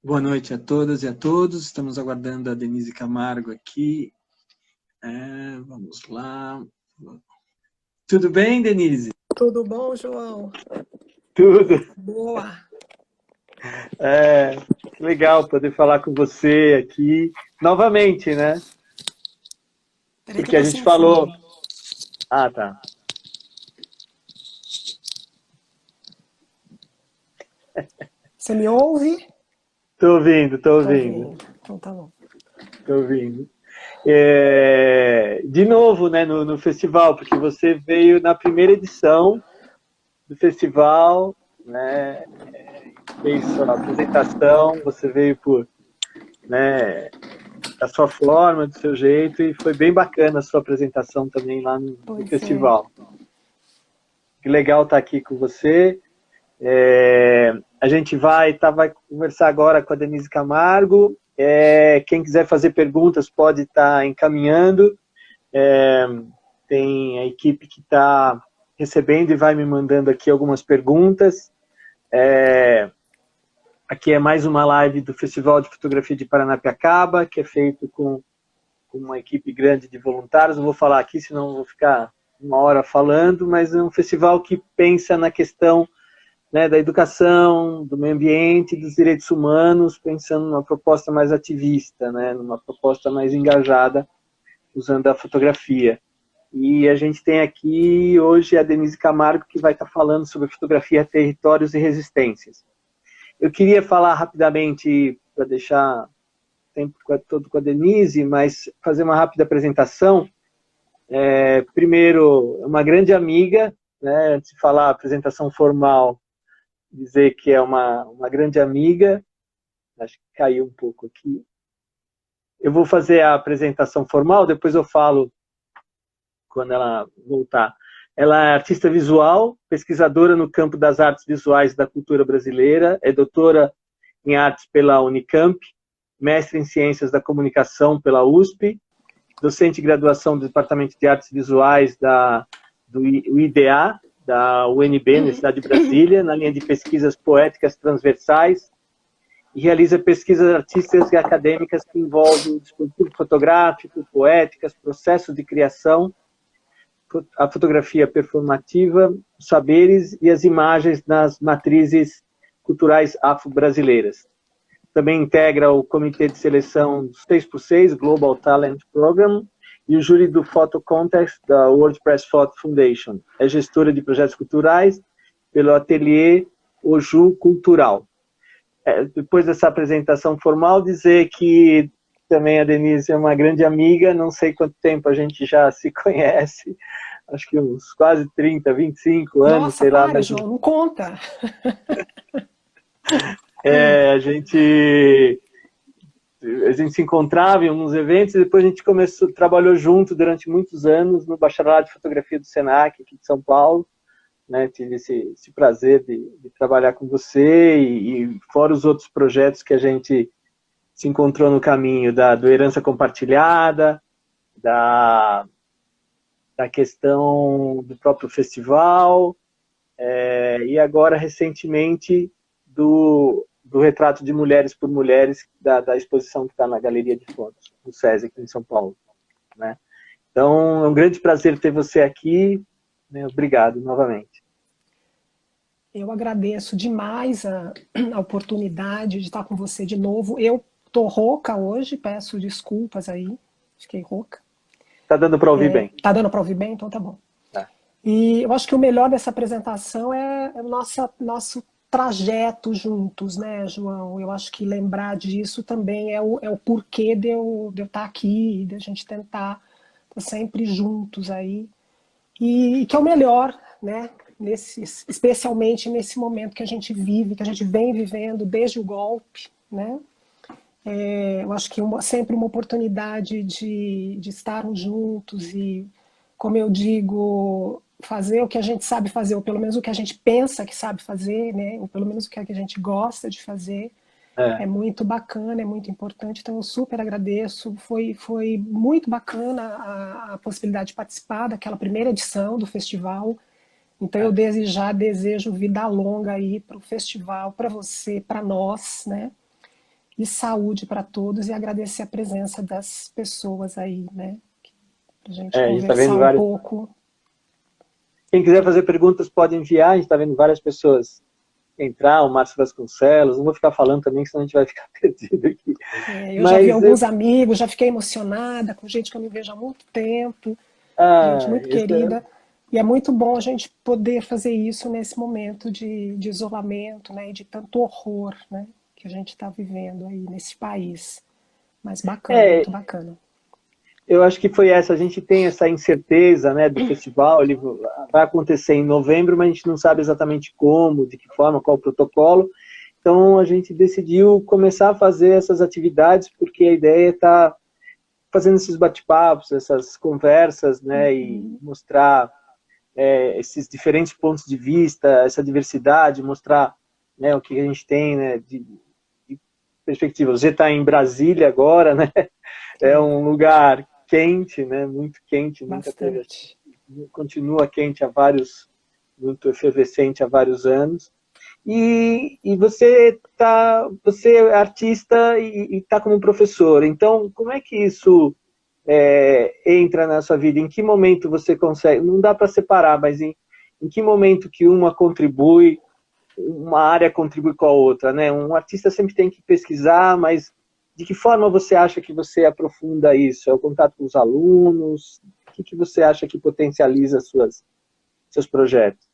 Boa noite a todas e a todos. Estamos aguardando a Denise Camargo aqui. Vamos lá. Tudo bem, Denise? Tudo bom, João? Tudo. Boa. Que legal poder falar com você aqui novamente, né? Peraí que eu Porque a tô gente sem fone. falou... Ah, tá. Você me ouve? Tô ouvindo, tô Tô ouvindo, ouvindo. Então tá bom. tô ouvindo. De novo, né, no festival, porque você veio na primeira edição do festival, né? Fez sua apresentação, você veio por, né, da sua forma, do seu jeito, e foi bem bacana a sua apresentação também lá no Pois é. festival. Que legal estar aqui com você. A gente vai conversar agora com a Denise Camargo. Quem quiser fazer perguntas pode estar encaminhando. Tem a equipe que está recebendo e vai me mandando aqui algumas perguntas. Aqui é mais uma live do Festival de Fotografia de Paranapiacaba, que é feito com uma equipe grande de voluntários. Não vou falar aqui, senão vou ficar uma hora falando, mas é um festival que pensa na questão, né, da educação, do meio ambiente, dos direitos humanos, pensando numa proposta mais ativista, né, numa proposta mais engajada, usando a fotografia. E a gente tem aqui hoje a Denise Camargo, que vai estar falando sobre fotografia, territórios e resistências. Eu queria falar rapidamente, para deixar tempo todo com a Denise, mas fazer uma rápida apresentação. Primeiro, uma grande amiga, né, antes de falar a apresentação formal, dizer que é uma grande amiga. Acho que caiu um pouco aqui. Eu vou fazer a apresentação formal, depois eu falo quando ela voltar. Ela é artista visual, pesquisadora no campo das artes visuais e da cultura brasileira, é doutora em artes pela Unicamp, mestre em ciências da comunicação pela USP, docente de graduação do Departamento de Artes Visuais do IDA, da UNB, Universidade de Brasília, na linha de pesquisas poéticas transversais, e realiza pesquisas artísticas e acadêmicas que envolvem o dispositivo fotográfico, poéticas, processos de criação, a fotografia performativa, os saberes e as imagens nas matrizes culturais afro-brasileiras. Também integra o comitê de seleção 6x6 Global Talent Program e o júri do Photo Contest da WordPress Photo Foundation. É gestora de projetos culturais pelo ateliê Oju Cultural. Depois dessa apresentação formal, dizer que também a Denise é uma grande amiga, não sei quanto tempo a gente já se conhece, acho que uns quase 30, 25 anos, Nossa, sei lá. para, Mas João, não conta. a gente se encontrava em alguns eventos e depois a gente trabalhou junto durante muitos anos no Bacharelado de Fotografia do Senac, aqui de São Paulo. Né, tive esse prazer de trabalhar com você e fora os outros projetos que a gente se encontrou no caminho do Herança Compartilhada, da questão do próprio festival, e agora, recentemente, do retrato de mulheres por mulheres, da exposição que está na Galeria de Fotos, do SESI, aqui em São Paulo. Né? Então, é um grande prazer ter você aqui. Né? Obrigado, novamente. Eu agradeço demais a oportunidade de estar com você de novo. Eu tô rouca hoje, peço desculpas aí, fiquei rouca. Tá dando para ouvir bem? Tá dando para ouvir bem? Então tá bom. Tá. E eu acho que o melhor dessa apresentação é o nosso trajeto juntos, né, João? Eu acho que lembrar disso também é o porquê de eu estar aqui, de a gente tentar estar sempre juntos aí. E que é o melhor, né? Especialmente nesse momento que a gente vive, que a gente vem vivendo desde o golpe, né? Eu acho que sempre uma oportunidade de estarmos juntos e, como eu digo, fazer o que a gente sabe fazer, ou pelo menos o que a gente pensa que sabe fazer, né? Ou pelo menos o que a gente gosta de fazer. É muito bacana, é muito importante, então eu super agradeço. Foi muito bacana a possibilidade de participar daquela primeira edição do festival. Então eu desde já desejo vida longa aí para o festival, para você, para nós, né? e saúde para todos, e agradecer a presença das pessoas aí, né? Para a gente A gente está vendo conversar um várias. pouco. Quem quiser fazer perguntas pode enviar, a gente está vendo várias pessoas entrar, o Márcio Vasconcelos, não vou ficar falando também, senão a gente vai ficar perdido aqui. Eu já vi Mas, alguns amigos, já fiquei emocionada com gente que eu não vejo há muito tempo, gente muito esse, querida. E é muito bom a gente poder fazer isso nesse momento de isolamento, né, e de tanto horror, né, que a gente está vivendo aí nesse país. Mas bacana, é, muito bacana. eu acho que foi essa, a gente tem essa incerteza, né, do festival, ele vai acontecer em novembro, mas a gente não sabe exatamente como, de que forma, qual o protocolo, então a gente decidiu começar a fazer essas atividades, porque a ideia é estar fazendo esses bate-papos, essas conversas, né, e mostrar esses diferentes pontos de vista, essa diversidade, mostrar, né, o que a gente tem, né, de perspectiva. Você está em Brasília agora, né, é É, um lugar quente, né, muito quente, nunca teve, bastante. continua quente há vários, muito efervescente há vários anos. E você é artista e está como professor. Então, como é que isso entra na sua vida? Em que momento você consegue? Não dá para separar, mas em que momento que uma contribui, uma área contribui com a outra, né? Um artista sempre tem que pesquisar, mas de que forma você acha que você aprofunda isso? É o contato com os alunos? O que você acha que potencializa seus projetos?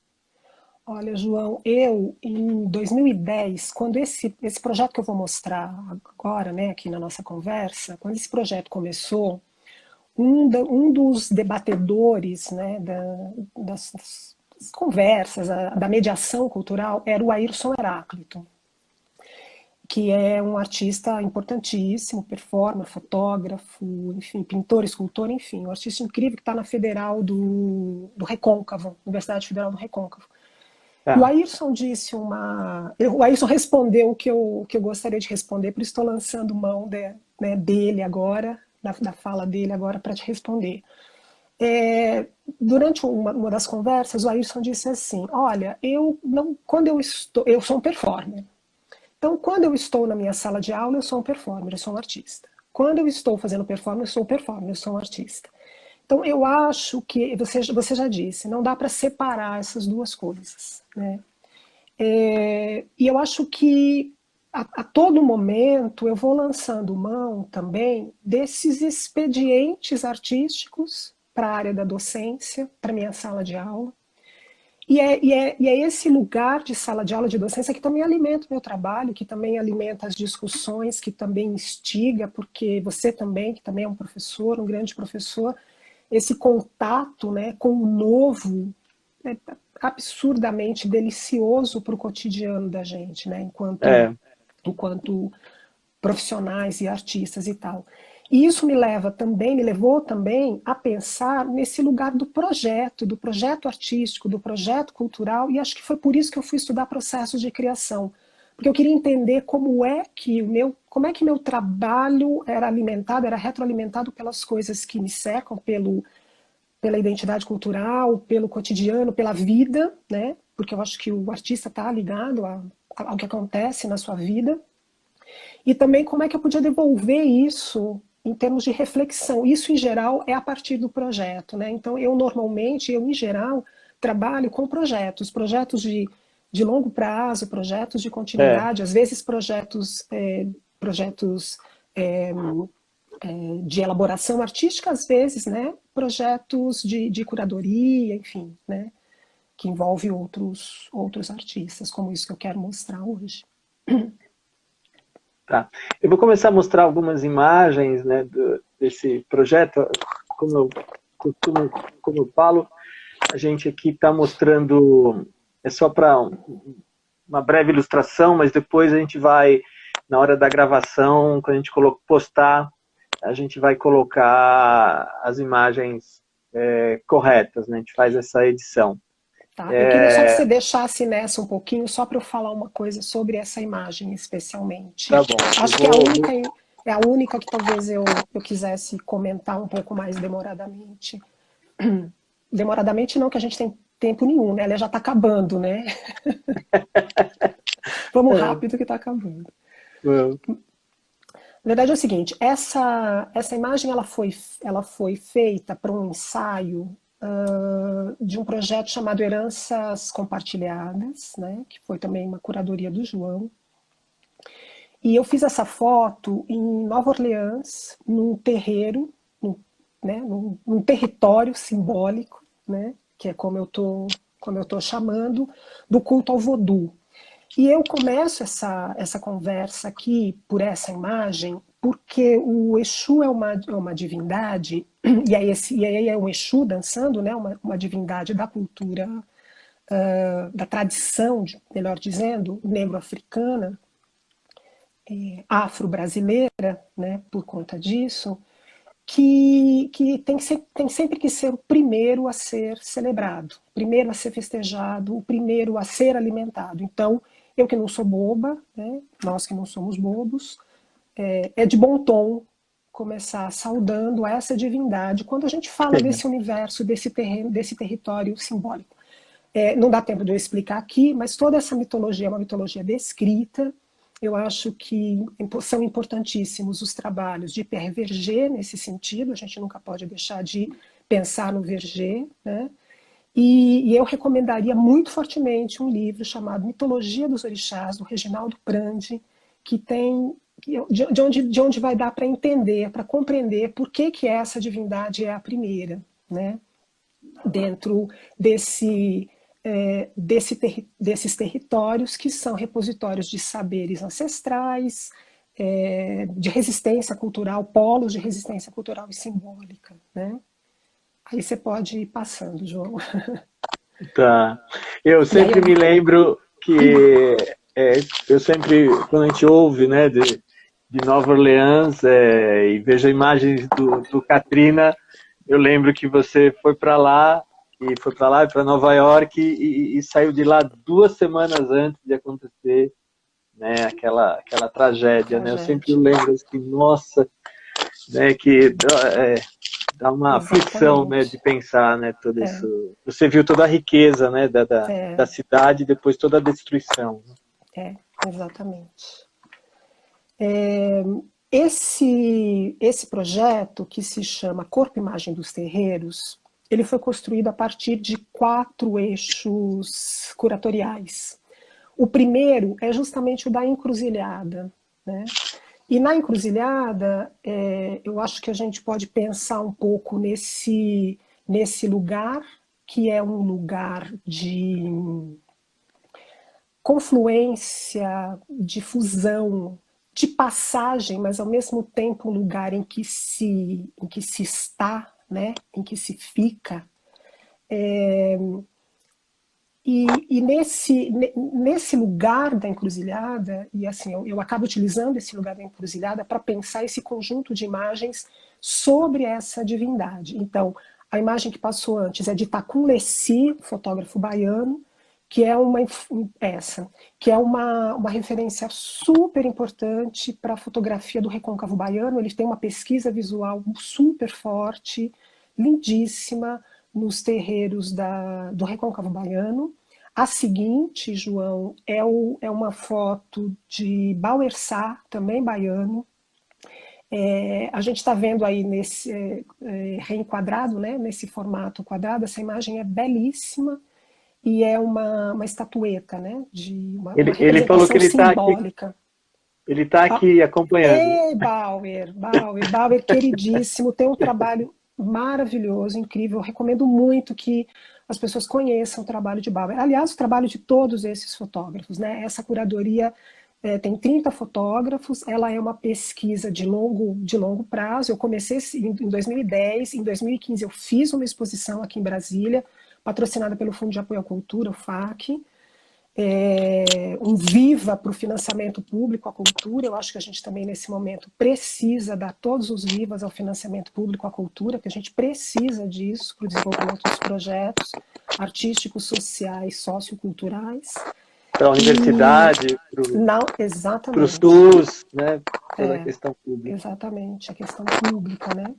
Olha, João, eu em 2010, quando esse projeto que eu vou mostrar agora, né, aqui na nossa conversa, quando esse projeto começou, um dos debatedores, né, das conversas, da mediação cultural, era o Ayrson Heráclito, que é um artista importantíssimo, performer, fotógrafo, enfim, pintor, escultor, enfim, um artista incrível que está na Federal do Recôncavo, Universidade Federal do Recôncavo. E o Tá. Ayrson disse uma. O Ayrson respondeu o que eu gostaria de responder, por isso estou lançando mão né, dele agora, da fala dele agora, para te responder. Durante uma das conversas, o Ayrson disse assim: Olha, eu não, quando eu sou um performer. Então, quando eu estou na minha sala de aula, eu sou um performer, eu sou um artista. Quando eu estou fazendo performance, eu sou um performer, eu sou um artista. Então, eu acho que, você já disse, não dá para separar essas duas coisas. Né? E eu acho que a todo momento eu vou lançando mão também desses expedientes artísticos para a área da docência, para minha sala de aula. E é esse lugar de sala de aula de docência que também alimenta o meu trabalho, que também alimenta as discussões, que também instiga, porque você também, que também é um professor, um grande professor, esse contato, né, com o novo é absurdamente delicioso para o cotidiano da gente, né, É, enquanto profissionais e artistas e tal. E isso me levou também a pensar nesse lugar do projeto artístico, do projeto cultural, e acho que foi por isso que eu fui estudar processos de criação, porque eu queria entender como é que meu trabalho era alimentado, era retroalimentado pelas coisas que me cercam, pela identidade cultural, pelo cotidiano, pela vida, né? Porque eu acho que o artista está ligado ao que acontece na sua vida, e também como é que eu podia devolver isso em termos de reflexão. Isso, em geral, é a partir do projeto. Né? Então, em geral, trabalho com projetos de longo prazo, projetos de é. continuidade, às vezes projetos de elaboração artística, às vezes, né? Projetos de curadoria, enfim, né? Que envolve outros artistas, como isso que eu quero mostrar hoje. Tá. Eu vou começar a mostrar algumas imagens, né, desse projeto. Como eu, como eu falo, a gente aqui está mostrando, é só para uma breve ilustração, mas depois a gente vai, na hora da gravação, quando a gente postar, a gente vai colocar as imagens corretas, né? A gente faz essa edição. Tá? Eu queria só que você deixasse nessa um pouquinho, só para eu falar uma coisa sobre essa imagem especialmente. Tá bom. Acho que é a única que talvez eu quisesse comentar um pouco mais demoradamente. Demoradamente não, que a gente tem tempo nenhum, né? Ela já está acabando, né? Vamos rápido que está acabando. Na verdade é o seguinte, essa imagem ela foi feita para um ensaio de um projeto chamado Heranças Compartilhadas, né, que foi também uma curadoria do João. E eu fiz essa foto em Nova Orleans, num terreiro, né, num território simbólico, né, que é como eu tô chamando, do culto ao vodú. E eu começo essa conversa aqui por essa imagem, porque o Exu é uma divindade, e aí é um Exu dançando, né, uma divindade da cultura, da tradição, melhor dizendo, negro-africana, afro-brasileira, né, por conta disso, que tem sempre que ser o primeiro a ser celebrado, o primeiro a ser festejado, o primeiro a ser alimentado. Então, eu que não sou boba, né, nós que não somos bobos, é de bom tom começar saudando essa divindade quando a gente fala desse universo, desse terreno, desse território simbólico. Não dá tempo de eu explicar aqui, mas toda essa mitologia é uma mitologia descrita. Eu acho que são importantíssimos os trabalhos de Pierre Verger nesse sentido, a gente nunca pode deixar de pensar no Verger, né? E eu recomendaria muito fortemente um livro chamado Mitologia dos Orixás, do Reginaldo Prandi, que tem de onde vai dar para entender, para compreender por que essa divindade é a primeira, né? Dentro desses territórios que são repositórios de saberes ancestrais, de resistência cultural, polos de resistência cultural e simbólica, né? Aí você pode ir passando, João. Tá. Eu E aí sempre me lembro que eu sempre, quando a gente ouve, né, de Nova Orleans e vejo imagens do Katrina, eu lembro que você foi para lá e para Nova York e saiu de lá 2 semanas antes de acontecer, né, aquela tragédia, né? Eu sempre tragédia. lembro assim, nossa, né, que dá uma aflição, né, de Exatamente. pensar, né, tudo É, isso. Você viu toda a riqueza, né, da é, cidade e depois toda a destruição. exatamente. Esse projeto, que se chama Corpo e Imagem dos Terreiros, ele foi construído a partir de 4 eixos curatoriais. O primeiro é justamente o da encruzilhada, né? E na encruzilhada, eu acho que a gente pode pensar um pouco nesse lugar, que é um lugar de confluência, de fusão, de passagem, mas ao mesmo tempo um lugar em que se está, né? Em que se fica. E nesse lugar da encruzilhada, e assim, eu acabo utilizando esse lugar da encruzilhada para pensar esse conjunto de imagens sobre essa divindade. Então, a imagem que passou antes é de Tacum Lessi, fotógrafo baiano, que é uma referência super importante para a fotografia do recôncavo baiano. Ele tem uma pesquisa visual super forte, lindíssima, nos terreiros do recôncavo baiano. A seguinte, João, é uma foto de Bauer Sá, também baiano. A gente está vendo aí nesse reenquadrado, né, nesse formato quadrado, essa imagem é belíssima e é uma estatueta, né, de uma Ele falou que representação simbólica. ele tá aqui acompanhando. Bauer, queridíssimo, tem um trabalho maravilhoso, incrível. Eu recomendo muito que as pessoas conheçam o trabalho de Bauer. Aliás, o trabalho de todos esses fotógrafos, né? Essa curadoria tem 30 fotógrafos, ela é uma pesquisa de longo prazo. Eu comecei em 2010, em 2015 eu fiz uma exposição aqui em Brasília, patrocinada pelo Fundo de Apoio à Cultura, o FAC, um viva para o financiamento público à cultura. Eu acho que a gente também, nesse momento, precisa dar todos os vivas ao financiamento público à cultura, que a gente precisa disso para o desenvolvimento dos projetos artísticos, sociais, socioculturais. Para a universidade, para o Exatamente. SUS, né, toda a questão pública. Exatamente, a questão pública, né?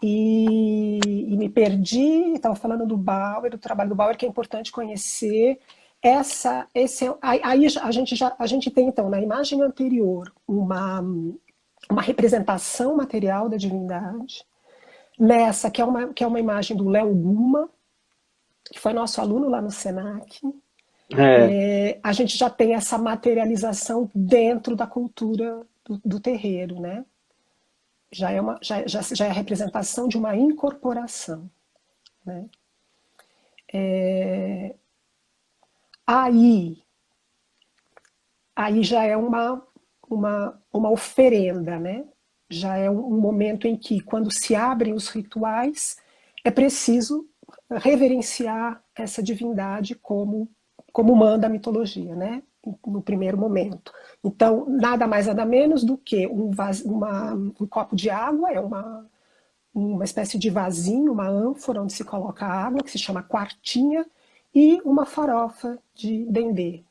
E me perdi, estava falando do Bauer, do trabalho do Bauer, que é importante conhecer. Aí a gente tem, então, na imagem anterior, uma representação material da divindade. Nessa, que é uma imagem do Léo Guma, que foi nosso aluno lá no Senac, É, a gente já tem essa materialização dentro da cultura do terreiro, né? Já é a representação de uma incorporação, né? Aí, aí já é uma oferenda, né? Já é um momento em que, quando se abrem os rituais, é preciso reverenciar essa divindade como manda a mitologia, né? No primeiro momento. Então, nada mais, nada menos do que um copo de água, é uma espécie de vasinho, uma ânfora onde se coloca água, que se chama quartinha, e uma farofa de dendê,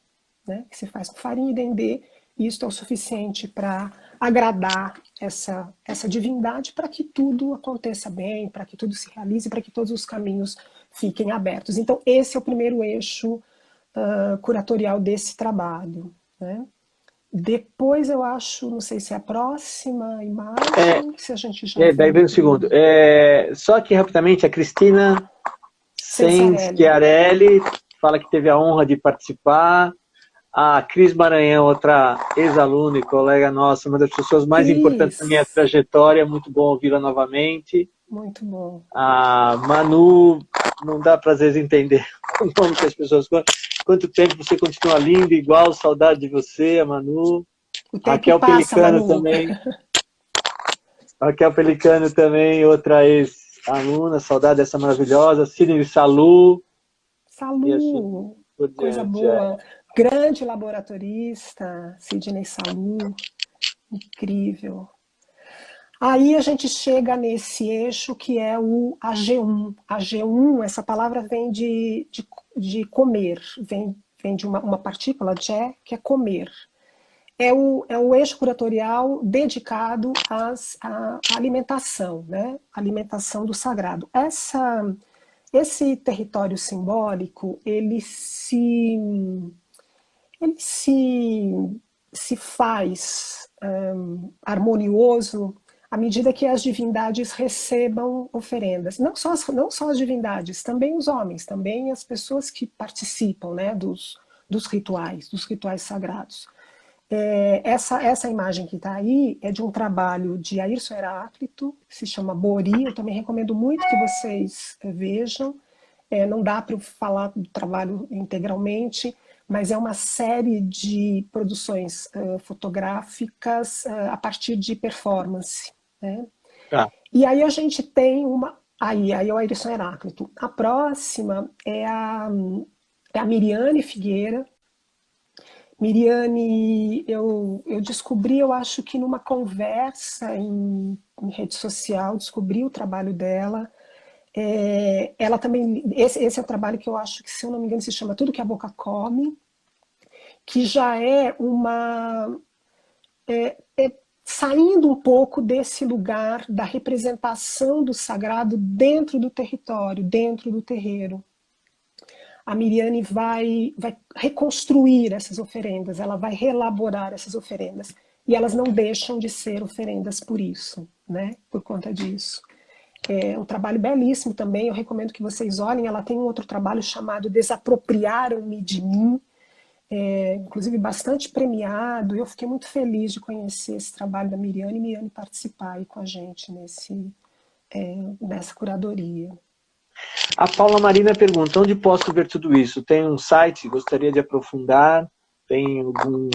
né? Que se faz com farinha e dendê, e isso é o suficiente para agradar essa divindade, para que tudo aconteça bem, para que tudo se realize, para que todos os caminhos fiquem abertos. Então, esse é o primeiro eixo curatorial desse trabalho, né? Depois eu acho, não sei se é a próxima é, imagem, se a gente já daí viu vem o segundo. tudo. Só que rapidamente, a Cristina Sensiarelli. Schiarelli fala que teve a honra de participar. A Cris Maranhão, outra ex-aluna e colega nossa, uma das pessoas mais importantes da minha Cris, trajetória, muito bom ouvi-la novamente. muito bom. A Manu, não dá para às vezes entender o nome que as pessoas. Quanto tempo você continua linda, igual, saudade de você, a Manu. O tempo Raquel passa, Pelicano Manu. também. Raquel Pelicano também, outra ex-aluna, saudade dessa maravilhosa. Sidney Salu, e assim Salu, por coisa diante. boa. Grande laboratorista, Sidney Salu, incrível. Aí a gente chega nesse eixo que é o AG1. AG1, essa palavra vem de comer, vem de uma partícula, jé, que é comer. É o eixo curatorial dedicado à alimentação, né? Alimentação do sagrado. Esse território simbólico, ele se faz harmonioso à medida que as divindades recebam oferendas. Não só as divindades, também os homens, também as pessoas que participam, né, dos rituais sagrados. Essa imagem que está aí é de um trabalho de Airson Heráclito, que se chama Bori. Eu também recomendo muito que vocês vejam. Não dá para eu falar do trabalho integralmente, mas é uma série de produções fotográficas a partir de performance, né? Tá. E aí a gente tem uma. Aí é o Airson Heráclito. A próxima é a Miriane Figueira. Miriane, eu descobri, eu acho que numa conversa em rede social, descobri o trabalho dela. Ela também, esse é o trabalho que eu acho que, se eu não me engano, se chama Tudo que a Boca Come, que já é saindo um pouco desse lugar da representação do sagrado dentro do território, dentro do terreiro. A Miriane vai reconstruir essas oferendas, ela vai reelaborar essas oferendas. E elas não deixam de ser oferendas por isso, né? Por conta disso. É um trabalho belíssimo também, eu recomendo que vocês olhem. Ela tem um outro trabalho chamado Desapropriaram-me de Mim, inclusive bastante premiado. Eu fiquei muito feliz de conhecer esse trabalho da Miriane e Miriane participar aí com a gente nessa curadoria. A Paula Marina pergunta: onde posso ver tudo isso? Tem um site? Gostaria de aprofundar? Tem algum.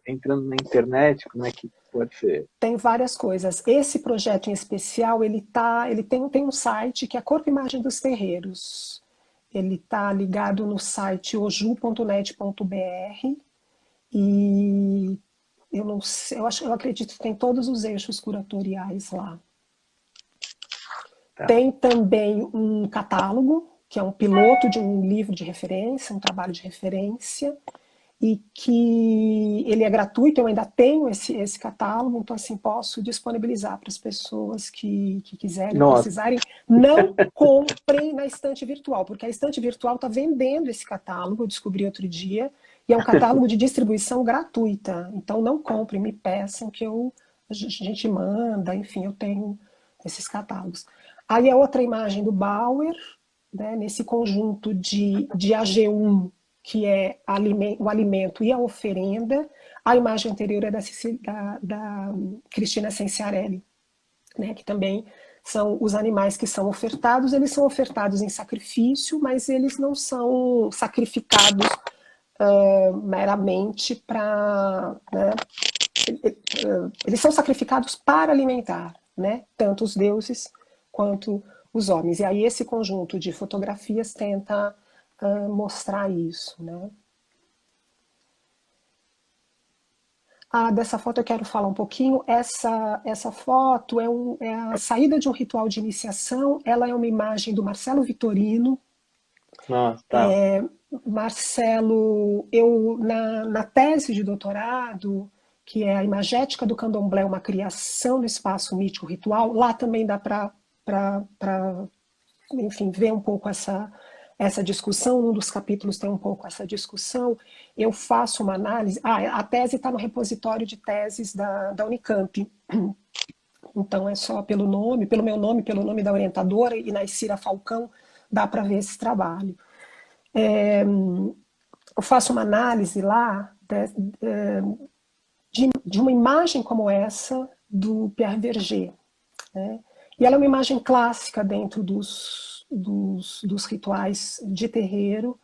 Entrando na internet? Como é que pode ser? Tem várias coisas. Esse projeto em especial, ele tem um site que é Corpo e Imagem dos Terreiros. Ele está ligado no site oju.net.br e eu não sei, eu acredito que tem todos os eixos curatoriais lá. Tá. Tem também um catálogo, que é um piloto de um livro de referência, um trabalho de referência, e que ele é gratuito. Eu ainda tenho esse catálogo, então assim, posso disponibilizar para as pessoas que quiserem, Nossa, precisarem. Não comprem na estante virtual, porque a estante virtual está vendendo esse catálogo, eu descobri outro dia, e é um catálogo de distribuição gratuita. Então não comprem, me peçam que eu gente manda, enfim, eu tenho esses catálogos. Aí a outra imagem do Bauer, né, nesse conjunto de AG1, que é o alimento e a oferenda. A imagem anterior é da Cristina Sensiarelli, né, que também são os animais que são ofertados. Eles são ofertados em sacrifício, mas eles não são sacrificados meramente para... Né, eles são sacrificados para alimentar, né, tanto os deuses quanto os homens. E aí esse conjunto de fotografias tenta mostrar isso, né? Dessa foto eu quero falar um pouquinho. Essa foto é a saída de um ritual de iniciação. Ela é uma imagem do Marcelo Vitorino. Nossa, tá. Marcelo, na tese de doutorado, que é a imagética do candomblé, uma criação no espaço mítico ritual, lá também dá para enfim, ver um pouco essa discussão. Um dos capítulos tem um pouco essa discussão. Eu faço uma análise. A tese está no repositório de teses da Unicamp. Então é só pelo meu nome, pelo nome da orientadora, Inaicira Falcão, dá para ver esse trabalho. Eu faço uma análise lá de uma imagem como essa do Pierre Verger, né? E ela é uma imagem clássica dentro dos rituais de terreiro,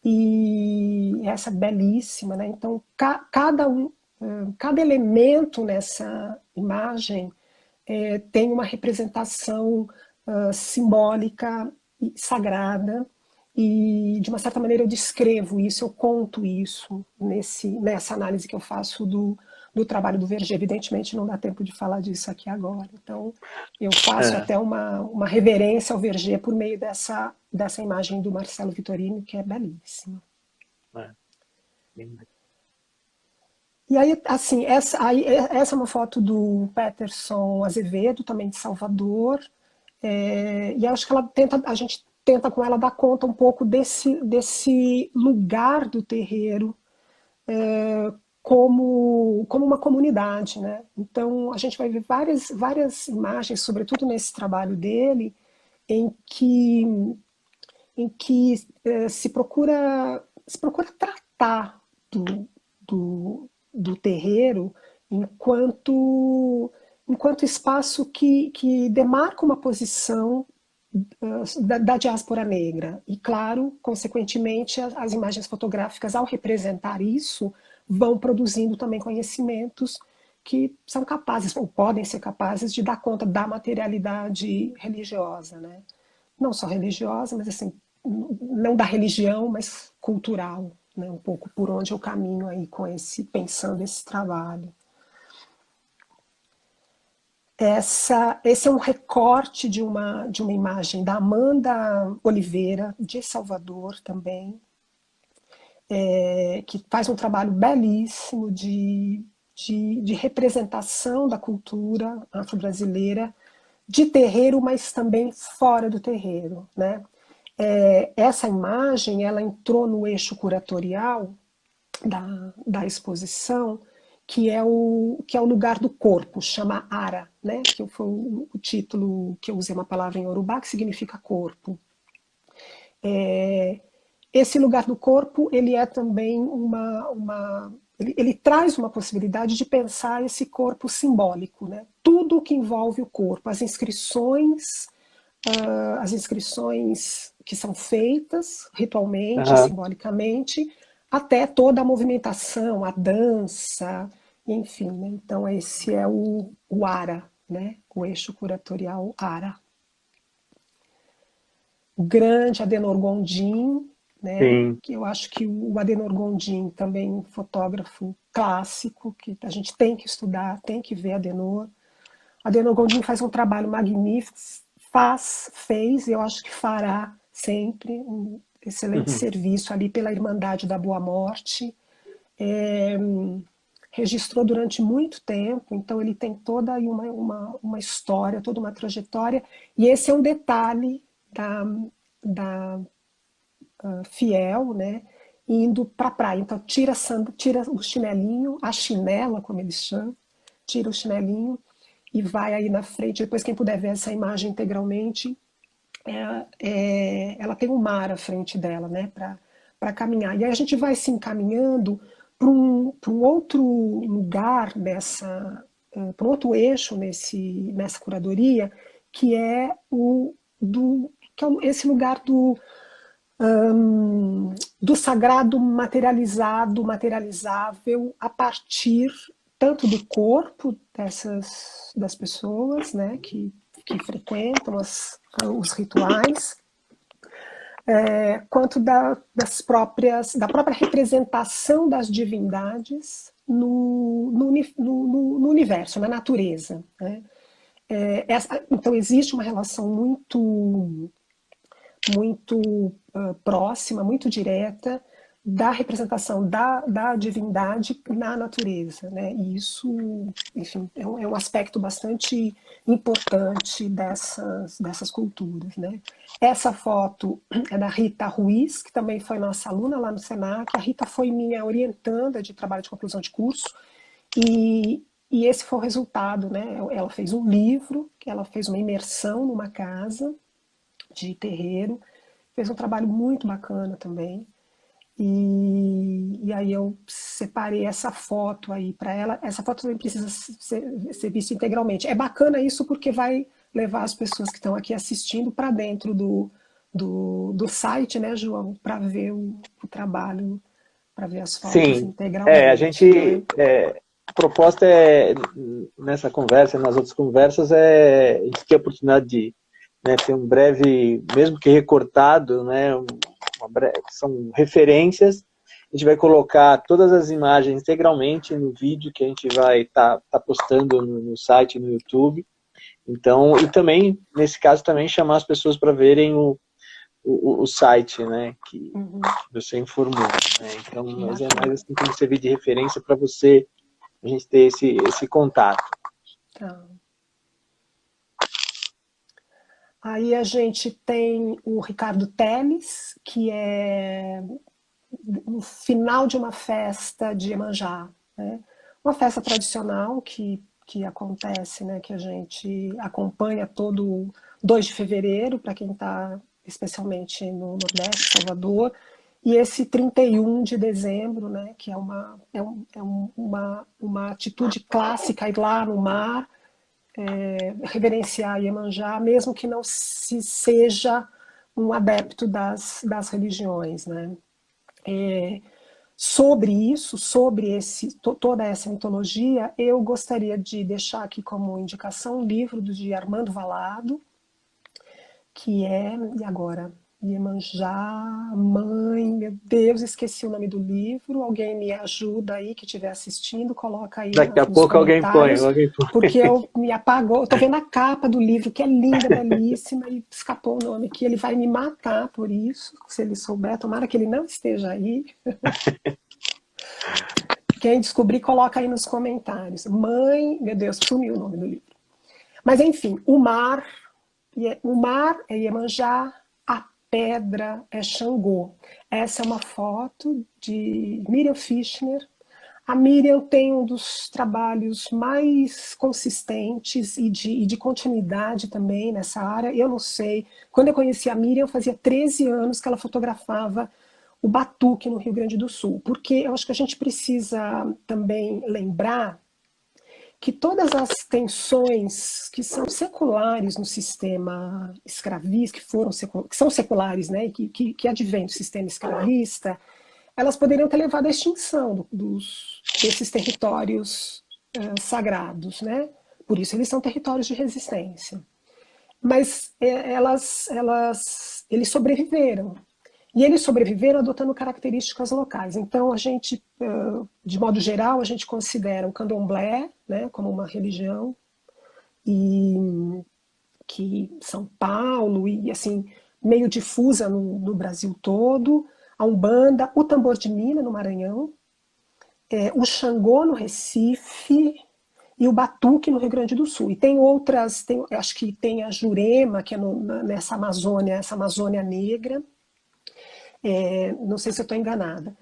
e essa belíssima, né? Então, cada elemento nessa imagem tem uma representação simbólica e sagrada, e de uma certa maneira eu descrevo isso, eu conto isso nessa análise que eu faço do trabalho do Verger. Evidentemente não dá tempo de falar disso aqui agora, então eu faço É, até uma reverência ao Verger por meio dessa imagem do Marcelo Vitorino, que é belíssima. é. E aí, assim, essa é uma foto do Peterson Azevedo, também de Salvador, e acho que a gente tenta com ela dar conta um pouco desse lugar do terreiro como uma comunidade, né? Então a gente vai ver várias imagens, sobretudo nesse trabalho dele, em que se procura tratar do terreiro enquanto espaço que demarca uma posição da diáspora negra. E, claro, consequentemente, as imagens fotográficas, ao representar isso, vão produzindo também conhecimentos que são capazes, ou podem ser capazes, de dar conta da materialidade religiosa, né? Não só religiosa, mas assim, não da religião, mas cultural, né? Um pouco por onde eu caminho aí pensando esse trabalho. Esse é um recorte de uma imagem da Amanda Oliveira, de Salvador também, que faz um trabalho belíssimo de representação da cultura afro-brasileira, de terreiro, mas também fora do terreiro, né? Essa imagem, ela entrou no eixo curatorial da exposição, que é o lugar do corpo, chama Ara, né? Que foi o título que eu usei, uma palavra em Yorubá que significa corpo. Esse lugar do corpo, ele é também ele traz uma possibilidade de pensar esse corpo simbólico, né? Tudo que envolve o corpo, as inscrições que são feitas ritualmente, Aham. simbolicamente, até toda a movimentação, a dança, enfim, né? Então esse é o ARA, né? O eixo curatorial ARA. O grande Adenor Gondim, né? Sim. Que eu acho que o Adenor Gondim também um fotógrafo clássico, que a gente tem que estudar, tem que ver Adenor. Adenor Gondim faz um trabalho magnífico, fez, e eu acho que fará sempre um excelente Uhum. serviço ali pela Irmandade da Boa Morte. É, registrou durante muito tempo, então ele tem toda aí uma história, toda uma trajetória, e esse é um detalhe da Fiel, né, indo para a praia. Então tira o chinelinho, a chinela, como eles chamam, tira o chinelinho e vai aí na frente. Depois quem puder ver essa imagem integralmente, ela tem um mar à frente dela, né, para caminhar. E aí a gente vai se encaminhando para um outro lugar para um outro eixo nessa curadoria, que é esse lugar do sagrado materializado, materializável, a partir tanto do corpo das pessoas, né, que frequentam os rituais, quanto da própria representação das divindades no universo, na natureza, né? Então existe uma relação muito próxima, muito direta da representação da divindade na natureza, né? E isso, enfim, é um aspecto bastante importante dessas culturas, né? Essa foto é da Rita Ruiz, que também foi nossa aluna lá no Senac. A Rita foi minha orientanda de trabalho de conclusão de curso, e esse foi o resultado, né? Ela fez um livro, ela fez uma imersão numa casa de terreiro, fez um trabalho muito bacana também. E aí eu separei essa foto aí para ela. Essa foto também precisa ser vista integralmente. É bacana isso porque vai levar as pessoas que estão aqui assistindo para dentro do site, né, João? Para ver o trabalho, para ver as fotos Sim, integralmente. a gente, a proposta nessa conversa, nas outras conversas, a gente ter a oportunidade de, né, ter um breve, mesmo que recortado, né, são referências. A gente vai colocar todas as imagens integralmente no vídeo que a gente vai estar postando no site, no YouTube. Então, e também, nesse caso, também chamar as pessoas para verem o site, né, que você informou. Né? Então, mas é mais assim como servir de referência para você, a gente ter esse contato. Tá. Aí a gente tem o Ricardo Teles, que é no final de uma festa de Iemanjá, né? Uma festa tradicional que acontece, né, que a gente acompanha todo 2 de fevereiro, para quem está especialmente no Nordeste, Salvador, e esse 31 de dezembro, né, que é uma atitude clássica, ir lá no mar, reverenciar Iemanjá, mesmo que não se seja um adepto das religiões, né? Sobre isso, sobre toda essa mitologia, eu gostaria de deixar aqui como indicação um livro de Armando Valado, que e agora, Iemanjá, Mãe, meu Deus, esqueci o nome do livro, alguém me ajuda aí, que estiver assistindo, coloca aí Daqui a nos pouco alguém põe. comentários, porque me apagou, eu tô vendo a capa do livro, que é linda, belíssima, e escapou o nome aqui, ele vai me matar por isso, se ele souber, tomara que ele não esteja aí. Quem descobrir, coloca aí nos comentários. Mãe, meu Deus, sumiu o nome do livro. Mas enfim, o mar é Iemanjá, a pedra é Xangô. Essa é uma foto de Miriam Fischner. A Miriam tem um dos trabalhos mais consistentes e de continuidade também nessa área. Eu não sei, quando eu conheci a Miriam, fazia 13 anos que ela fotografava o batuque no Rio Grande do Sul, porque eu acho que a gente precisa também lembrar que todas as tensões que são seculares no sistema escravista, que são seculares, né, que advêm do sistema escravista, elas poderiam ter levado à extinção desses territórios sagrados, né? Por isso eles são territórios de resistência. Mas eles sobreviveram. E eles sobreviveram adotando características locais. Então, a gente, de modo geral, a gente considera o candomblé, né, como uma religião, e que São Paulo, e assim, meio difusa no Brasil todo, a Umbanda, o tambor de Mina, no Maranhão, o Xangô, no Recife, e o Batuque, no Rio Grande do Sul. E tem outras, acho que tem a Jurema, que é nessa Amazônia, essa Amazônia Negra. Não sei se eu estou enganada,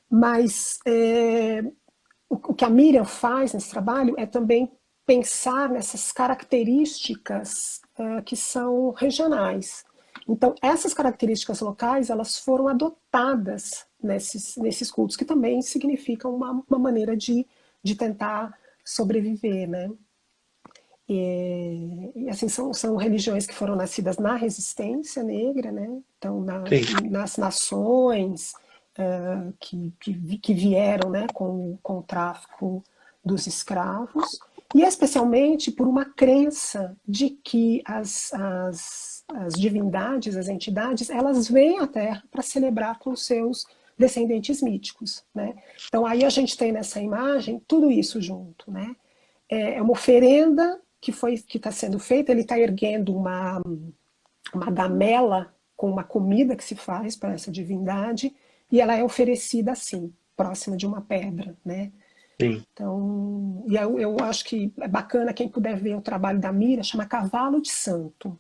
mas o que a Miriam faz nesse trabalho é também pensar nessas características que são regionais. Então, essas características locais, elas foram adotadas nesses cultos, que também significam uma maneira de tentar sobreviver, né? E assim, são religiões que foram nascidas na resistência negra, né? Então, Sim. nas nações que vieram, né, com o tráfico dos escravos, e especialmente por uma crença de que as divindades, as entidades, elas vêm à Terra para celebrar com seus descendentes míticos, né? Então aí a gente tem nessa imagem tudo isso junto, né? É uma oferenda que está sendo feita. Ele está erguendo uma gamela com uma comida que se faz para essa divindade, e ela é oferecida assim, próxima de uma pedra, né? Sim. Então, e eu acho que é bacana quem puder ver o trabalho da Mira, chama Cavalo de Santo.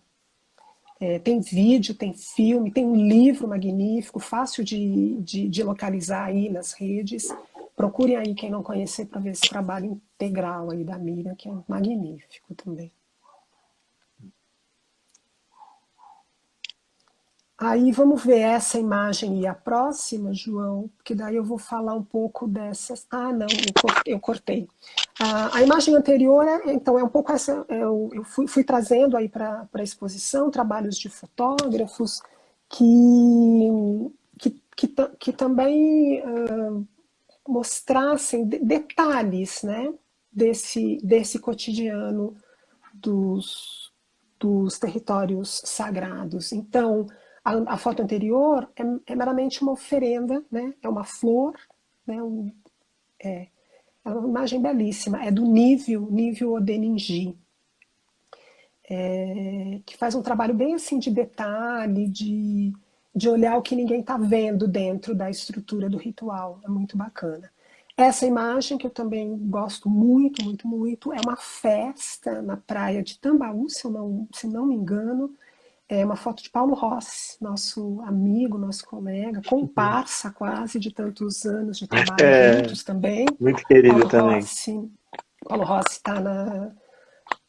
Tem vídeo, tem filme, tem um livro magnífico, fácil de localizar aí nas redes. Procurem aí quem não conhecer para ver esse trabalho integral aí da Mira, que é magnífico também. Aí vamos ver essa imagem e a próxima, João, que daí eu vou falar um pouco dessas. Ah, não, eu cortei. A imagem anterior, então, é um pouco essa. Eu fui trazendo aí para a exposição trabalhos de fotógrafos que também mostrassem detalhes, né, desse cotidiano dos territórios sagrados. Então, a foto anterior é meramente uma oferenda, né? É uma flor, né? É uma imagem belíssima, é do Nível Odeningi, que faz um trabalho bem assim de detalhe, de olhar o que ninguém está vendo dentro da estrutura do ritual. É muito bacana. Essa imagem, que eu também gosto muito, muito, muito, é uma festa na praia de Tambaú, se não me engano. É uma foto de Paulo Rossi, nosso amigo, nosso colega, comparsa quase de tantos anos de trabalho É, juntos também. muito querido Paulo também. Rossi Paulo Rossi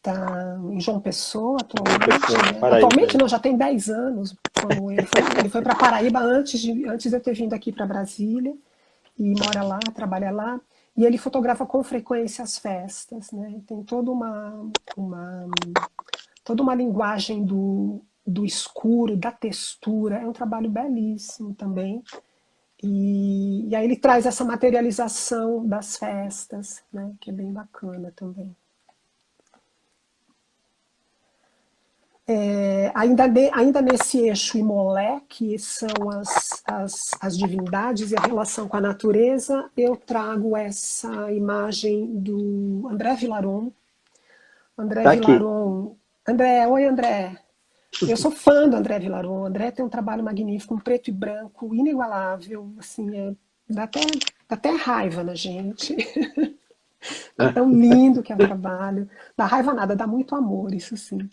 tá em João Pessoa Uma pessoa, atualmente, né? Paraíba. Atualmente não, já tem 10 anos. Quando ele foi para Paraíba antes de eu ter vindo aqui para Brasília, e mora lá, trabalha lá, e ele fotografa com frequência as festas, né? Tem toda uma linguagem do escuro, da textura. É um trabalho belíssimo também. E aí ele traz essa materialização das festas, né? Que é bem bacana também. Ainda nesse eixo Imolé, que são as divindades e a relação com a natureza, eu trago essa imagem do André Vilaron. André Tá aqui. Vilaron. Oi André. Eu sou fã do André Vilaron. O André tem um trabalho magnífico, um preto e branco, inigualável. Assim, dá até raiva na gente. De tão lindo que é o trabalho. Dá raiva nada, dá muito amor, isso sim.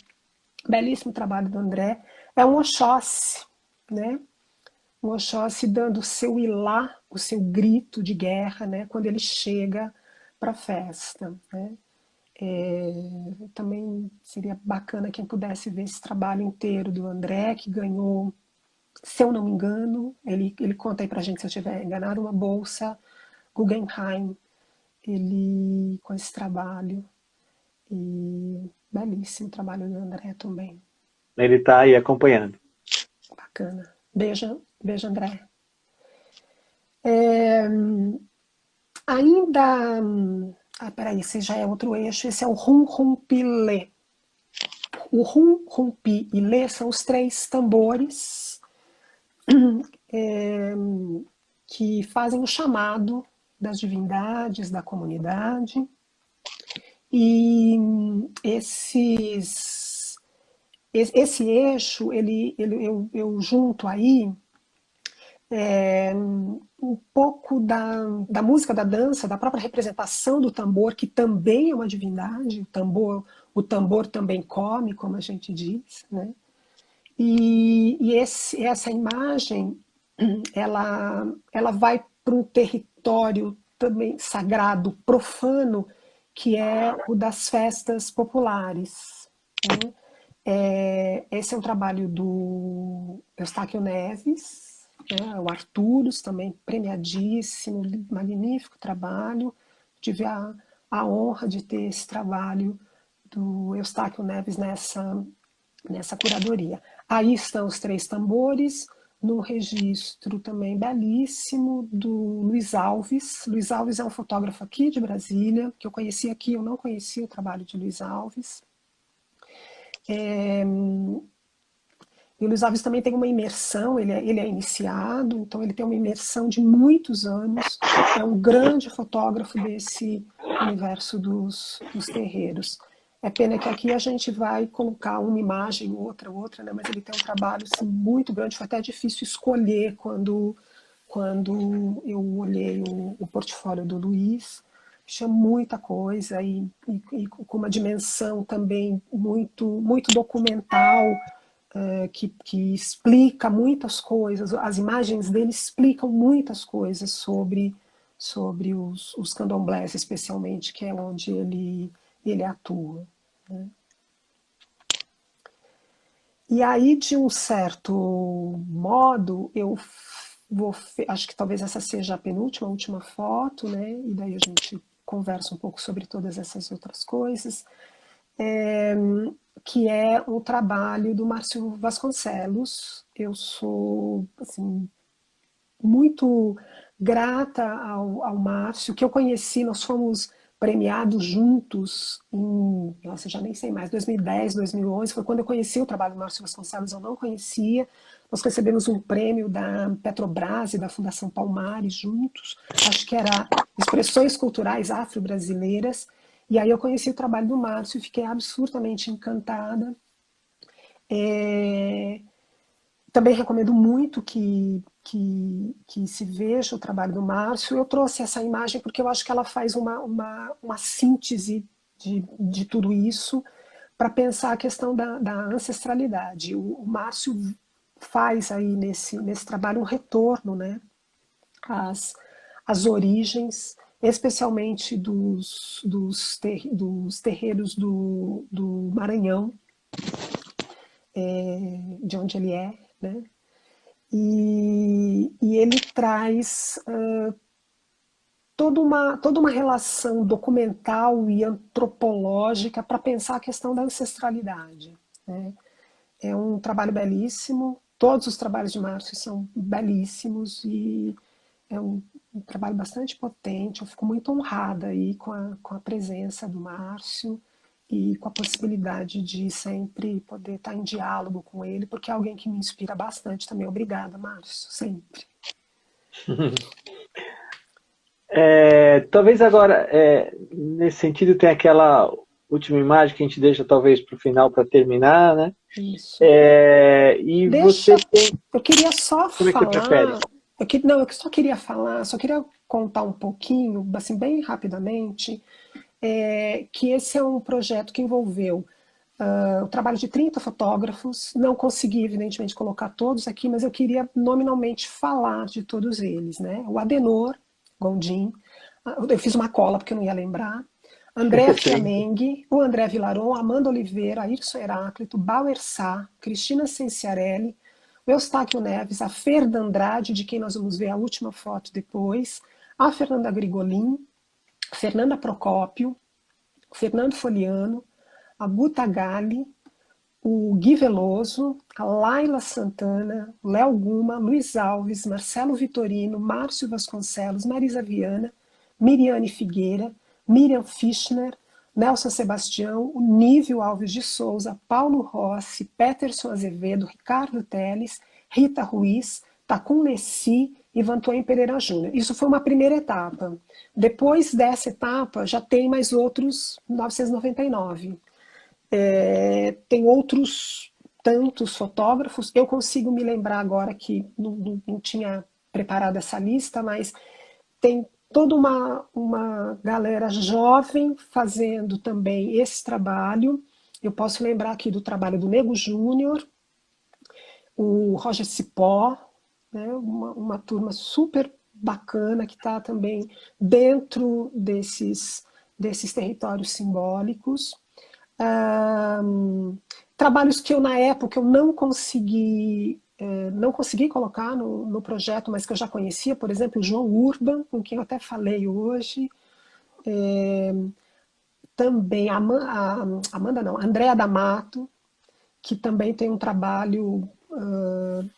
Belíssimo trabalho do André. É um Oxóssi, né? Um Oxóssi dando o seu ilá, o seu grito de guerra, né? Quando ele chega para a festa, né? Também seria bacana quem pudesse ver esse trabalho inteiro do André, que ganhou, se eu não me engano, ele conta aí pra gente se eu estiver enganado, uma bolsa Guggenheim, ele com esse trabalho. E belíssimo trabalho do André também. Ele tá aí acompanhando. Bacana. Beijo, beijo, André. É, ainda. Peraí, esse já é outro eixo. Esse é o Rum Rum Pilê. O Rum Rum Pi e Lê são os três tambores é, que fazem o chamado das divindades, da comunidade. E esse eixo, eu junto aí um pouco da música, da dança, da própria representação do tambor, que também é uma divindade. O tambor também come, como a gente diz, né? E essa imagem, ela vai para um território também sagrado, profano, que é o das festas populares, né? Esse é um trabalho do Eustáquio Neves, né? O Arturos, também premiadíssimo, magnífico trabalho. Tive a honra de ter esse trabalho do Eustáquio Neves nessa curadoria. Aí estão os três tambores, num registro também belíssimo do Luiz Alves. Luiz Alves é um fotógrafo aqui de Brasília, que eu conheci aqui, eu não conhecia o trabalho de Luiz Alves. E o Luiz Alves também tem uma imersão, ele é iniciado, então ele tem uma imersão de muitos anos, é um grande fotógrafo desse universo dos terreiros. É pena que aqui a gente vai colocar uma imagem, outra, né? Mas ele tem um trabalho assim, muito grande, foi até difícil escolher quando eu olhei o portfólio do Luiz. Tinha muita coisa e com uma dimensão também muito documental, que explica muitas coisas. As imagens dele explicam muitas coisas sobre os candomblés, especialmente, que é onde ele atua, né? E aí, de um certo modo, eu acho que talvez essa seja a penúltima, a última foto, né? E daí a gente conversa um pouco sobre todas essas outras coisas, que é o trabalho do Márcio Vasconcelos. Eu sou, assim, muito grata ao Márcio, que eu conheci, nós fomos premiados juntos em, nossa, já nem sei mais, 2010, 2011, foi quando eu conheci o trabalho do Márcio Vasconcelos, eu não conhecia. Nós recebemos um prêmio da Petrobras e da Fundação Palmares juntos, acho que era Expressões Culturais Afro-Brasileiras, e aí eu conheci o trabalho do Márcio e fiquei absurdamente encantada. Também recomendo muito que se veja o trabalho do Márcio. Eu trouxe essa imagem porque eu acho que ela faz uma síntese de tudo isso para pensar a questão da ancestralidade. O Márcio faz aí nesse trabalho um retorno, né, às origens, especialmente dos terreiros do Maranhão, de onde ele é, né? E ele traz toda uma relação documental e antropológica para pensar a questão da ancestralidade, né? É um trabalho belíssimo, todos os trabalhos de Márcio são belíssimos e é um trabalho bastante potente. Eu fico muito honrada aí com a presença do Márcio e com a possibilidade de sempre poder estar em diálogo com ele, porque é alguém que me inspira bastante também. Obrigada, Márcio, sempre. Talvez agora, nesse sentido, tem aquela última imagem que a gente deixa talvez para o final para terminar, né? Isso. E você tem... Eu queria só Como é que você prefere? falar... eu só queria falar, só queria contar um pouquinho, assim, bem rapidamente, que esse é um projeto que envolveu o trabalho de 30 fotógrafos. Não consegui, evidentemente, colocar todos aqui, mas eu queria nominalmente falar de todos eles, né? O Adenor Gondim, eu fiz uma cola porque eu não ia lembrar, André Fiamengue, o André Vilaron, Amanda Oliveira, Ayrson Heráclito, Bauer Sá, Cristina Cenciarelli, o Eustáquio Neves, a Ferda Andrade, de quem nós vamos ver a última foto depois, a Fernanda Grigolin, Fernanda Procópio, Fernando Foliano, a Guta Galli, o Gui Veloso, a Laila Santana, Léo Guma, Luiz Alves, Marcelo Vitorino, Márcio Vasconcelos, Marisa Viana, Miriane Figueira, Miriam Fischner, Nelson Sebastião, o Nívio Alves de Souza, Paulo Rossi, Peterson Azevedo, Ricardo Teles, Rita Ruiz, Tacum Nessi e Vantuém Pereira Júnior. Isso foi uma primeira etapa. Depois dessa etapa, já tem mais outros 999. Tem outros tantos fotógrafos. Eu consigo me lembrar agora que não tinha preparado essa lista, mas tem toda uma galera jovem fazendo também esse trabalho. Eu posso lembrar aqui do trabalho do Nego Júnior, o Roger Cipó, né, uma turma super bacana que está também dentro desses territórios simbólicos. Trabalhos que eu, na época, eu não consegui colocar no projeto, mas que eu já conhecia, por exemplo, o João Urban, com quem eu até falei hoje, também a Amanda não, a Andréa D'Amato, que também tem um trabalho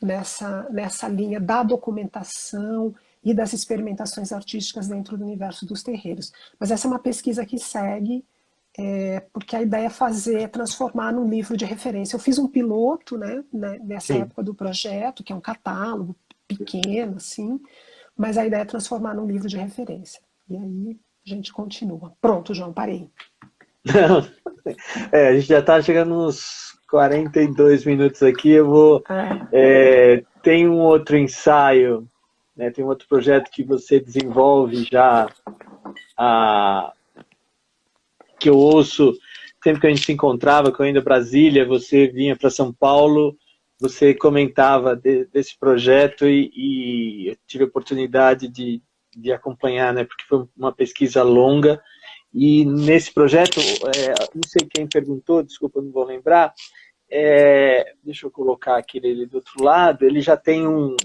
nessa linha da documentação e das experimentações artísticas dentro do universo dos terreiros. Mas essa é uma pesquisa que segue, porque a ideia é transformar num livro de referência. Eu fiz um piloto, né, nessa Sim. época do projeto, que é um catálogo pequeno, assim, mas a ideia é transformar num livro de referência. E aí a gente continua. Pronto, João, parei. Não. A gente já está chegando nos 42 minutos aqui. Eu vou. Tem um outro ensaio, né, tem um outro projeto que você desenvolve já, que eu ouço sempre que a gente se encontrava, quando eu ia a Brasília, você vinha para São Paulo, você comentava desse projeto e eu tive a oportunidade de acompanhar, né, porque foi uma pesquisa longa. E nesse projeto, não sei quem perguntou, desculpa, não vou lembrar, deixa eu colocar aquele do outro lado, ele já tem um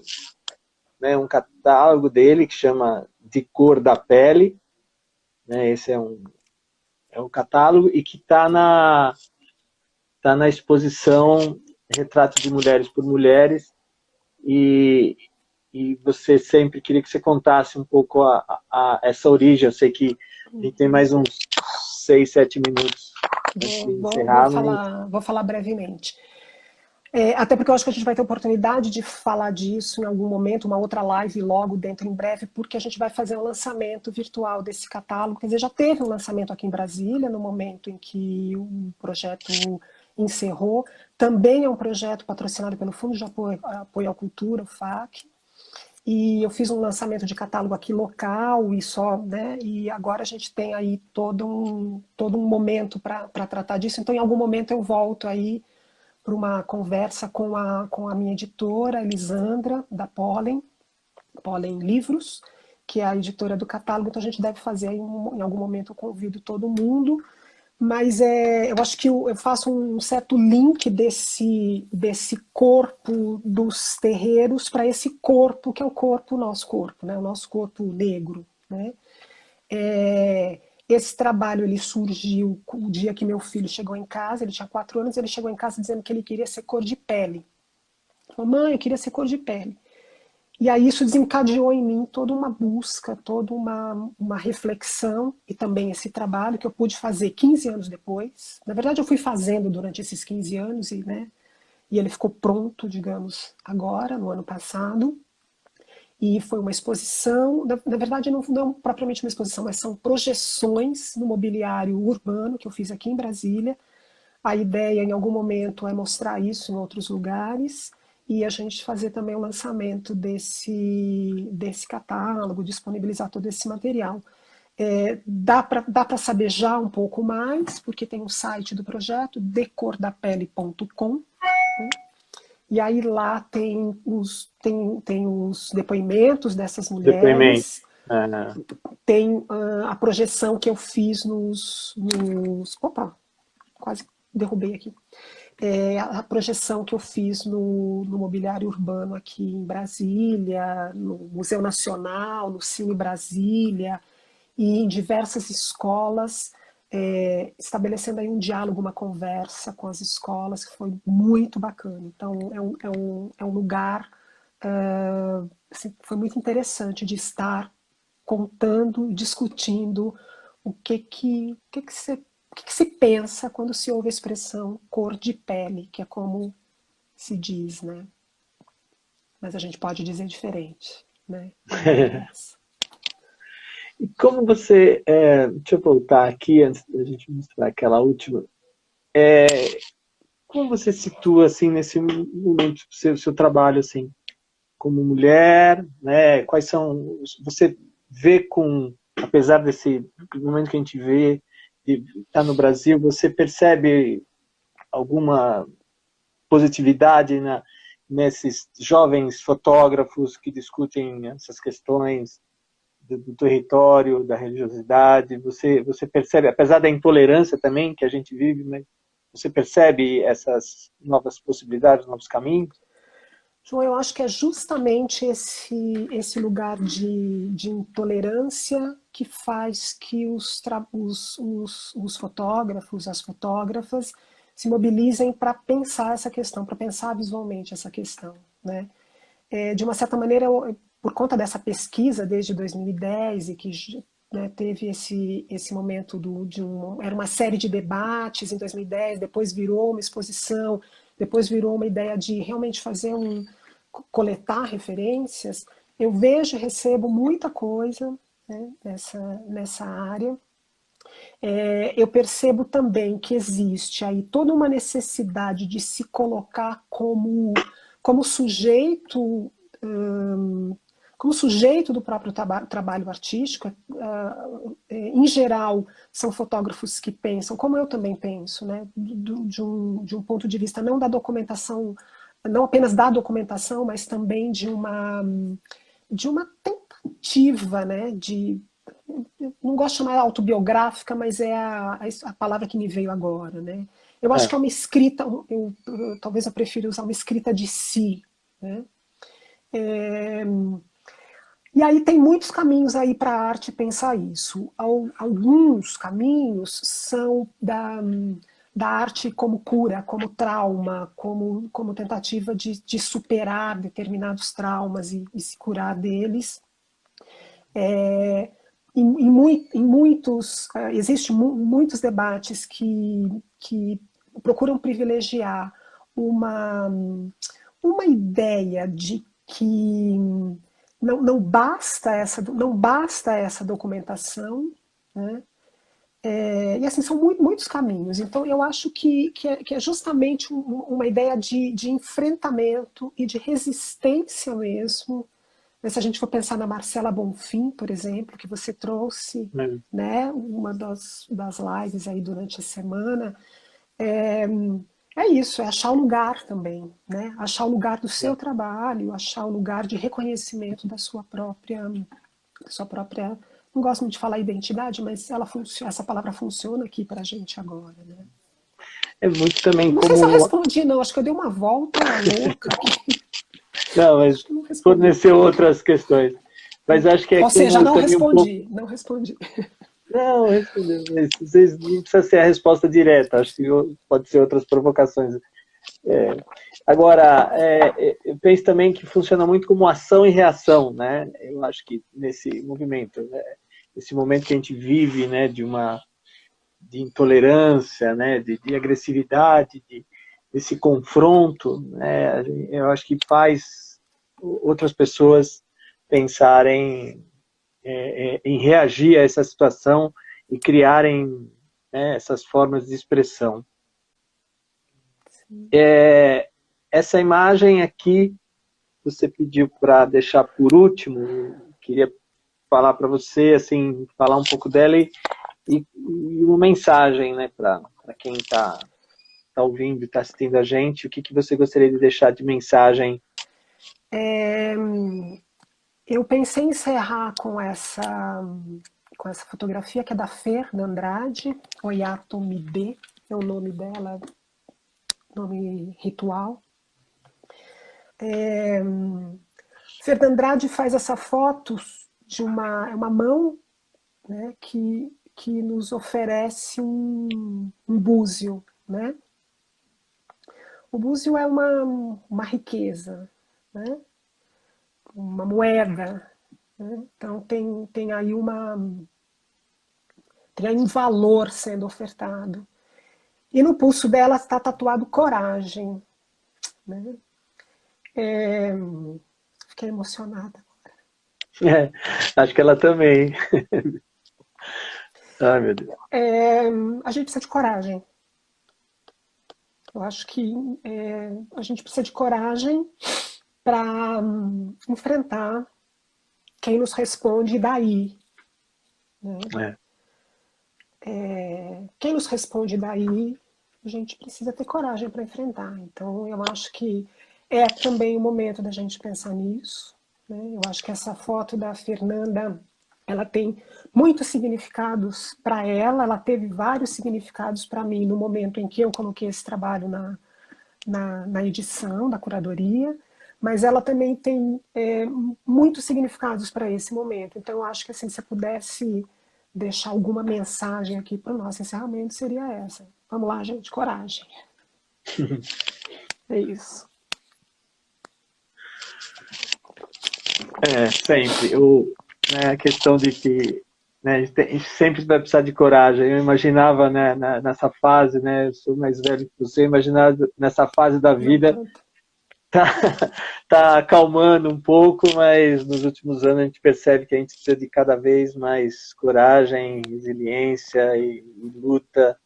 catálogo dele que chama De Cor da Pele, né, esse é um catálogo e que está na exposição Retrato de Mulheres por Mulheres, e você sempre queria que você contasse um pouco essa origem. Eu sei que a gente tem mais uns 6, 7 minutos antes de encerrar. Vou falar brevemente. Até porque eu acho que a gente vai ter oportunidade de falar disso em algum momento, uma outra live logo dentro em breve, porque a gente vai fazer um lançamento virtual desse catálogo. Quer dizer, já teve um lançamento aqui em Brasília, no momento em que o projeto encerrou. Também é um projeto patrocinado pelo Fundo de Apoio à Cultura, o FAC. E eu fiz um lançamento de catálogo aqui local né? E agora a gente tem aí todo um momento para tratar disso. Então, em algum momento eu volto aí para uma conversa com a minha editora, Elisandra, da Pollen Livros, que é a editora do catálogo. Então a gente deve fazer em algum momento, eu convido todo mundo. Mas eu acho que eu faço um certo link desse corpo dos terreiros para esse corpo, que é o nosso corpo, né? O nosso corpo negro, né? Esse trabalho ele surgiu o dia que meu filho chegou em casa. Ele tinha 4 anos, ele chegou em casa dizendo que ele queria ser cor de pele. Ele falou: mãe, eu queria ser cor de pele. E aí isso desencadeou em mim toda uma busca, toda uma reflexão, e também esse trabalho que eu pude fazer 15 anos depois. Na verdade eu fui fazendo durante esses 15 anos, né, e ele ficou pronto, digamos, agora, no ano passado. E foi uma exposição, na verdade não propriamente uma exposição, mas são projeções no mobiliário urbano que eu fiz aqui em Brasília. A ideia em algum momento é mostrar isso em outros lugares e a gente fazer também o lançamento desse catálogo, disponibilizar todo esse material. Dá para saber já um pouco mais, porque tem um site do projeto, decordapele.com, né? E aí lá tem os depoimentos dessas mulheres, tem a projeção que eu fiz opa, quase derrubei aqui. A projeção que eu fiz no mobiliário urbano aqui em Brasília, no Museu Nacional, no Cine Brasília, e em diversas escolas, estabelecendo aí um diálogo, uma conversa com as escolas, que foi muito bacana. Então, é um lugar, assim, foi muito interessante de estar contando, discutindo o que se pensa quando se ouve a expressão cor de pele, que é como se diz, né? Mas a gente pode dizer diferente, né? E como você... deixa eu voltar aqui, antes da gente mostrar aquela última. Como você situa, assim, nesse momento, seu trabalho, assim, como mulher, né? Quais são... Você vê apesar desse momento que a gente vê, de estar no Brasil, você percebe alguma positividade nesses jovens fotógrafos que discutem essas questões do território, da religiosidade? Você percebe, apesar da intolerância também que a gente vive, mas você percebe essas novas possibilidades, novos caminhos? João, eu acho que é justamente esse lugar de intolerância que faz que os fotógrafos, as fotógrafas, se mobilizem para pensar essa questão, para pensar visualmente essa questão, né? De uma certa maneira, por conta dessa pesquisa desde 2010 e que, né, teve esse momento era uma série de debates em 2010, depois virou uma exposição, depois virou uma ideia de realmente coletar referências. Eu vejo e recebo muita coisa, né, nessa área. Eu percebo também que existe aí toda uma necessidade de se colocar como sujeito, como sujeito do próprio trabalho artístico. Em geral, são fotógrafos que pensam, como eu também penso, né, de um ponto de vista não da documentação, não apenas da documentação, mas também de uma tentativa, né, não gosto de chamar autobiográfica, mas é a palavra que me veio agora, né? Eu acho que é uma escrita, talvez eu prefira usar uma escrita de si, né? E aí tem muitos caminhos aí para a arte pensar isso. Alguns caminhos são da arte como cura, como trauma, como tentativa de superar determinados traumas e se curar deles. Existem muitos debates que procuram privilegiar uma ideia de que não basta essa documentação, né? E assim, são muitos caminhos. Então, eu acho que é justamente uma ideia de enfrentamento e de resistência mesmo. Mas se a gente for pensar na Marcela Bonfim, por exemplo, que você trouxe, né, uma das lives aí durante a semana, é isso, é achar o lugar também, né? Achar o lugar do seu trabalho, achar o lugar de reconhecimento da sua própria, não gosto muito de falar identidade, mas essa palavra funciona aqui pra gente agora, né? É muito também não como... sei se eu respondi, não, acho que eu dei uma volta louca aqui. Não, mas forneceu outras questões. Mas acho que é Ou seja, como não também um pouco... respondi, não respondi. Não, respondeu. Vocês não precisa ser a resposta direta, acho que pode ser outras provocações. Agora, eu penso também que funciona muito como ação e reação, né? Eu acho que nesse movimento, né? Esse momento que a gente vive, né, de intolerância, né, de agressividade, desse confronto, né, eu acho que faz outras pessoas pensarem em reagir a essa situação e criarem, né, essas formas de expressão. Essa imagem aqui, você pediu para deixar por último, eu queria falar para você, assim, falar um pouco dela e uma mensagem, né, para quem está ouvindo e está assistindo a gente, o que você gostaria de deixar de mensagem? Eu pensei em encerrar com essa fotografia que é da Fernanda Andrade, Oyato Mide, é o nome dela, nome ritual. Fernanda Andrade faz essa foto de uma mão, né, que nos oferece um búzio, né? O búzio é uma riqueza, né? Uma moeda, né? Então tem aí um valor sendo ofertado. E no pulso dela está tatuado coragem, né? Fiquei emocionada. Acho que ela também. Ai, meu Deus. A gente precisa de coragem. Eu acho que a gente precisa de coragem para enfrentar quem nos responde daí. Né? Quem nos responde daí, a gente precisa ter coragem para enfrentar. Então, eu acho que é também o momento da gente pensar nisso, né? Eu acho que essa foto da Fernanda, ela tem muitos significados para ela, ela teve vários significados para mim no momento em que eu coloquei esse trabalho na edição da curadoria, mas ela também tem muitos significados para esse momento. Então, eu acho que assim, se eu pudesse deixar alguma mensagem aqui para o nosso encerramento, seria essa. Vamos lá, gente, coragem. É isso. Sempre. A questão de que, né, a gente sempre vai precisar de coragem. Eu imaginava, né, nessa fase, né, eu sou mais velho que você, imaginava nessa fase da vida tá, tá acalmando um pouco, mas nos últimos anos a gente percebe que a gente precisa de cada vez mais coragem, resiliência e luta,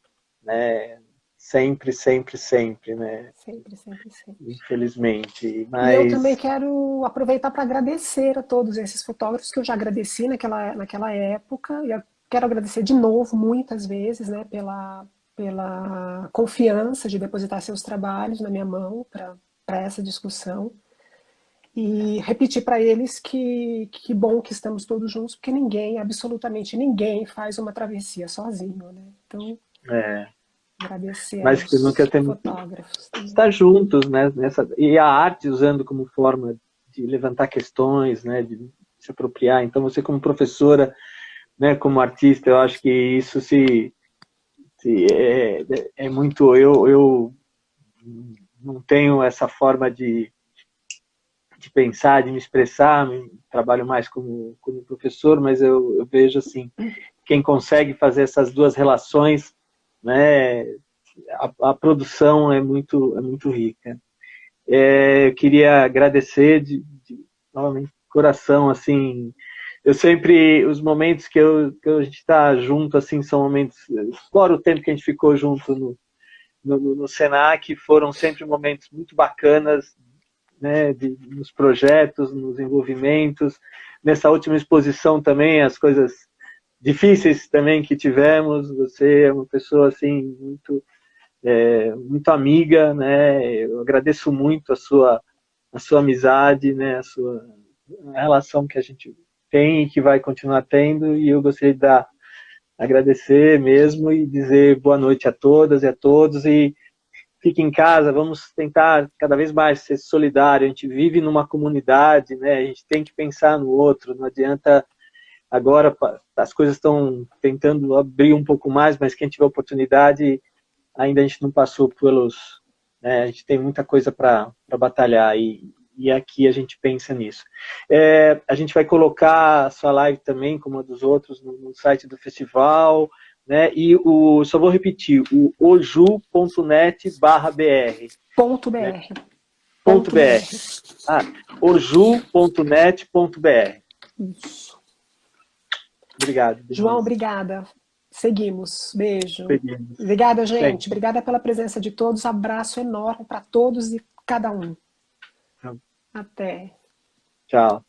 né? Sempre, sempre, sempre, né? Sempre, sempre, sempre. Infelizmente. E eu também Mas quero aproveitar para agradecer a todos esses fotógrafos que eu já agradeci naquela época. E eu quero agradecer de novo, muitas vezes, né, pela confiança de depositar seus trabalhos na minha mão para essa discussão. E repetir para eles que bom que estamos todos juntos, porque ninguém, absolutamente ninguém, faz uma travessia sozinho, né? Então, agradecer mais que nunca aos temos que fotógrafos também. estar juntos, né? E a arte usando como forma de levantar questões, né? De se apropriar. Então, você como professora, né? Como artista, eu acho que isso é muito. Eu não tenho essa forma de pensar, de me expressar, trabalho mais como professor, mas eu vejo assim, quem consegue fazer essas duas relações, né, a produção é muito rica. Eu queria agradecer novamente, coração, assim, eu sempre, os momentos que a gente está junto, assim, são momentos, fora o tempo que a gente ficou junto no Senac, foram sempre momentos muito bacanas, né, nos projetos, nos envolvimentos. Nessa última exposição também, as coisas difíceis também que tivemos. Você é uma pessoa assim muito amiga, né? Eu agradeço muito a sua amizade, né? A relação que a gente tem e que vai continuar tendo. E eu gostaria de agradecer mesmo e dizer boa noite a todas e a todos e fique em casa, vamos tentar cada vez mais ser solidário. A gente vive numa comunidade, né? A gente tem que pensar no outro. Não adianta agora, as coisas estão tentando abrir um pouco mais, mas quem tiver oportunidade, ainda a gente não passou pelos, né? A gente tem muita coisa para batalhar e aqui a gente pensa nisso. A gente vai colocar a sua live também, como a dos outros, no site do festival, né? E só vou repetir, o oju.net/br. Ponto Né? .br. Ponto .br. Oju.net.br. Isso. Obrigado, João, Denise. obrigada. Seguimos. Beijo. Seguimos. Obrigada, gente. Sempre. Obrigada pela presença de todos. Abraço enorme para todos e cada um. Até. Tchau.